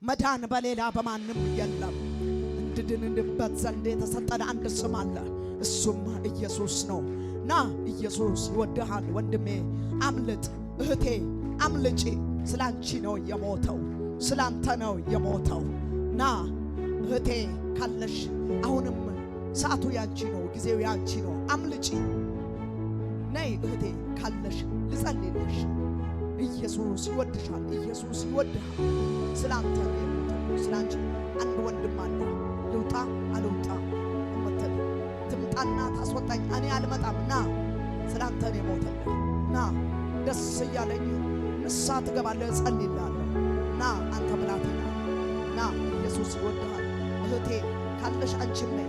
መዳን በሌላ በማንም የለም። እንድንድንበት ዘንድ የተሰጠን አንድ ስም አለ፣ እሱም ኢየሱስ ነው። ና ኢየሱስ ይወድሃል ወንድሜ፣ አምልጥ እህቴ፣ አምልጪ። ስላንቺ ነው የሞተው፣ ስላንተ ነው የሞተው። ና እህቴ ካለሽ አሁንም ሰዓቱ ያንቺ ነው፣ ጊዜው ያንቺ ነው። አምልጪ። ነይ እህቴ ካለሽ ልጸልይልሽ። ኢየሱስ ይወድሻል፣ ኢየሱስ ይወድሃል። ስላንተ ነው የሞተው፣ ስላንቺ። አንድ ወንድም አለ፣ ልውጣ አልውጣ እምትል ትምጣና ታስወጣኝ፣ እኔ አልመጣም። ና ስላንተ ነው የሞተልህ። ና ደስ እያለኝ ንስሐ ትገባለህ፣ እጸልይልሃለሁ። ና አንተ ብላቴና ና፣ ኢየሱስ ይወድሃል። እህቴ ካለሽ አንቺም ነይ።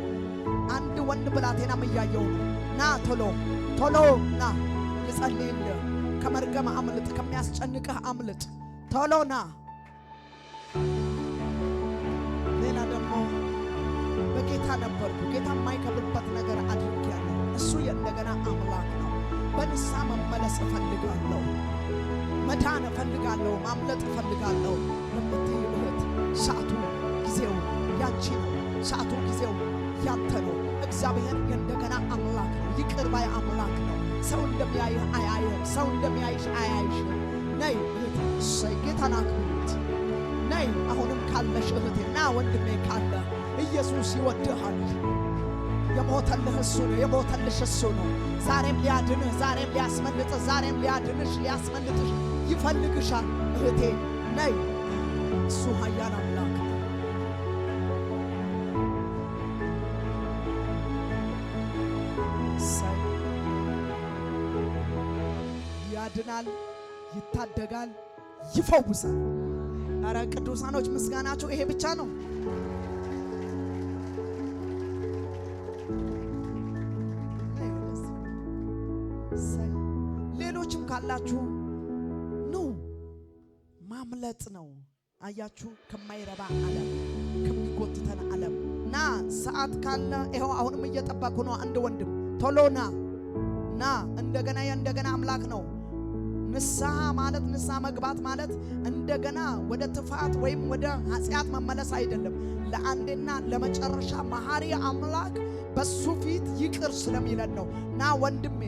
አንድ ወንድ ብላቴናም እያየሁ ነው። ና ቶሎ ቶሎ ና ልጸልይልህ። ከመርገም አምልጥ፣ ከሚያስጨንቅህ አምልጥ። ቶሎ ና። ሌላ ደግሞ በጌታ ነበርኩ፣ ጌታ የማይከብርበት ነገር አድርጌያለሁ። እሱ የእንደገና አምላክ ነው። በንስሐ መመለስ እፈልጋለሁ፣ መዳን እፈልጋለሁ፣ ማምለጥ እፈልጋለሁ ለምትይ እህት ሰዓቱ ጊዜው ያንቺ ነው። ሰዓቱ ጊዜው ያንተ ነው። እግዚአብሔር የእንደገና አምላክ ነው፣ ይቅር ባይ አምላክ ነው። ሰው እንደሚያይህ አያይህም፣ ሰው እንደሚያይሽ አያይሽም። ነይ እህት፣ እሰይ ጌታን አክብሩት። ነይ አሁንም ካለሽ እህቴ፣ ና ወንድሜ ካለ ኢየሱስ ይወድሃል። የሞተልህ እሱ ነው፣ የሞተልሽ እሱ ነው። ዛሬም ሊያድንህ፣ ዛሬም ሊያስመልጥህ፣ ዛሬም ሊያድንሽ ሊያስመልጥሽ ይፈልግሻል። እህቴ ነይ፣ እሱ ኃያል አምላክ ነው። ያድናል፣ ይታደጋል፣ ይፈውሳል። አረ ቅዱሳኖች ምስጋናቸው ይሄ ብቻ ነው። ሌሎችም ካላችሁ ኑ፣ ማምለጥ ነው። አያችሁ፣ ከማይረባ ዓለም፣ ከሚጎትተን ዓለም ና። ሰዓት ካለ ይኸው አሁንም እየጠበቁ ነው። አንድ ወንድም ቶሎ ና ና። እንደገና የእንደገና አምላክ ነው። ንስሐ ማለት ንስሐ መግባት ማለት እንደገና ወደ ጥፋት ወይም ወደ ኃጢአት መመለስ አይደለም። ለአንዴና ለመጨረሻ መሐሪ አምላክ በሱ ፊት ይቅር ስለሚለን ነው። ና ወንድሜ፣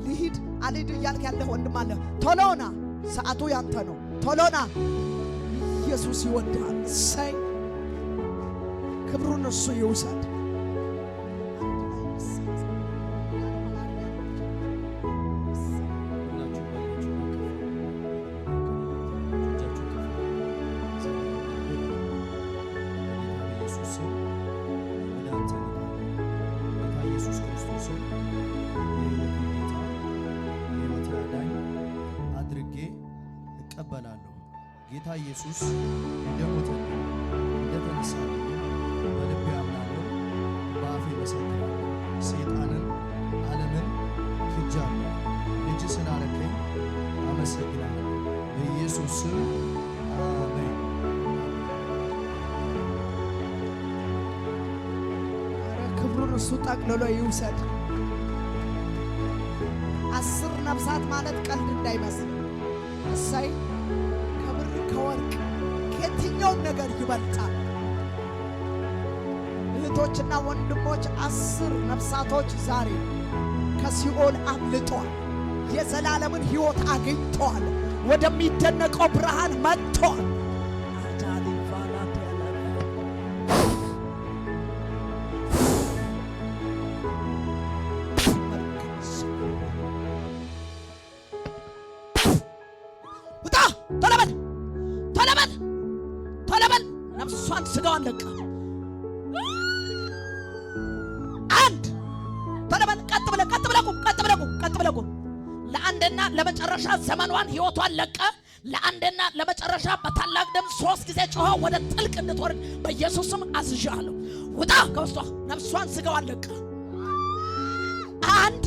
ልሂድ አልሂድ እያልክ ያለህ ወንድም አለ፣ ቶሎ ና። ሰዓቱ ያንተ ነው። ቶሎ ና። ኢየሱስ ይወድሃል። እሰይ ክብሩን እሱ ይውሰድ። ጌታ ኢየሱስ እንደሞተልኝ እንደተነሳልኝ በልቤ አምናለሁ፣ በአፌ መሰክራለሁ። ሰይጣንን ዓለምን ክጃለሁ። ልጅ ስላረከኝ አመሰግናለሁ። በኢየሱስ ስም አሜን። ክብሩን እሱ ጠቅልሎ ይውሰድ። 10 ነፍሳት ማለት ቀልድ እንዳይመስል። እሰይ ከወርቅ ከየትኛውም ነገር ይበልጣል። እህቶችና ወንድሞች 10 ነፍሳቶች ዛሬ ከሲኦል አምልጠዋል። የዘላለምን ሕይወት አግኝተዋል። ወደሚደነቀው ብርሃን መጥተዋል። ነፍሷን ስጋዋን ለቃ አንድ ተለበል። ቀጥ ብለህ ቁም። ለአንድና ለመጨረሻ ዘመኗን ሕይወቷን ለቀ። ለአንድና ለመጨረሻ በታላቅ ድምፅ 3 ጊዜ ጮኸ ወደ ጥልቅ እንድትወርድ በኢየሱስ ስም አዝዣለሁ። ውጣ ከውስጧ። ነፍሷን ስጋዋን ለቀ። 1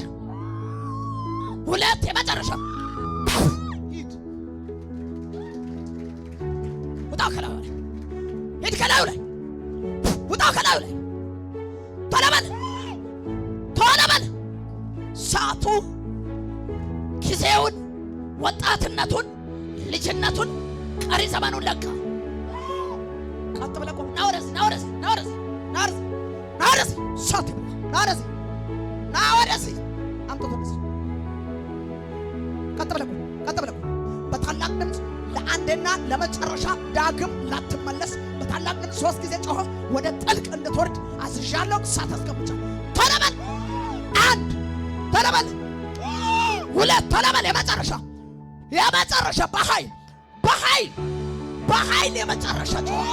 2 የመጨረሻ ሂድ። ውጣ ከላዩ ላይ ሂድ። ከላዩ ላይ ውጣ። ከላዩ ላይ ቶሎ በል። ሰዓቱ ጊዜውን ፣ ወጣትነቱን፣ ልጅነቱን፣ ቀሪ ዘመኑን ለቃ። ቀጥ ብለህ ቆም። ና ወደዚህ ና ወደዚህ ና ወደዚህ ና ወደዚህ ና ወደዚህ ሻት ና ወደዚህ ና ወደዚህ አምጥቶ ወደዚህ ቀጥ ብለህ ቆም። ቀጥ ብለህ ቆም። በታላቅ ድምፅ ለአንዴና ለመጨረሻ ዳግም ላትመለስ በታላቅ ድምፅ 3 ጊዜ ጮኸ ወደ ጥልቅ እንድትወርድ አዝዣለሁ። እሳት አስቀምጫለሁ። ተለበል 1 ተለበል 2 ተለበል የመጨረሻ በኃይል የመጨረሻ ጮኸ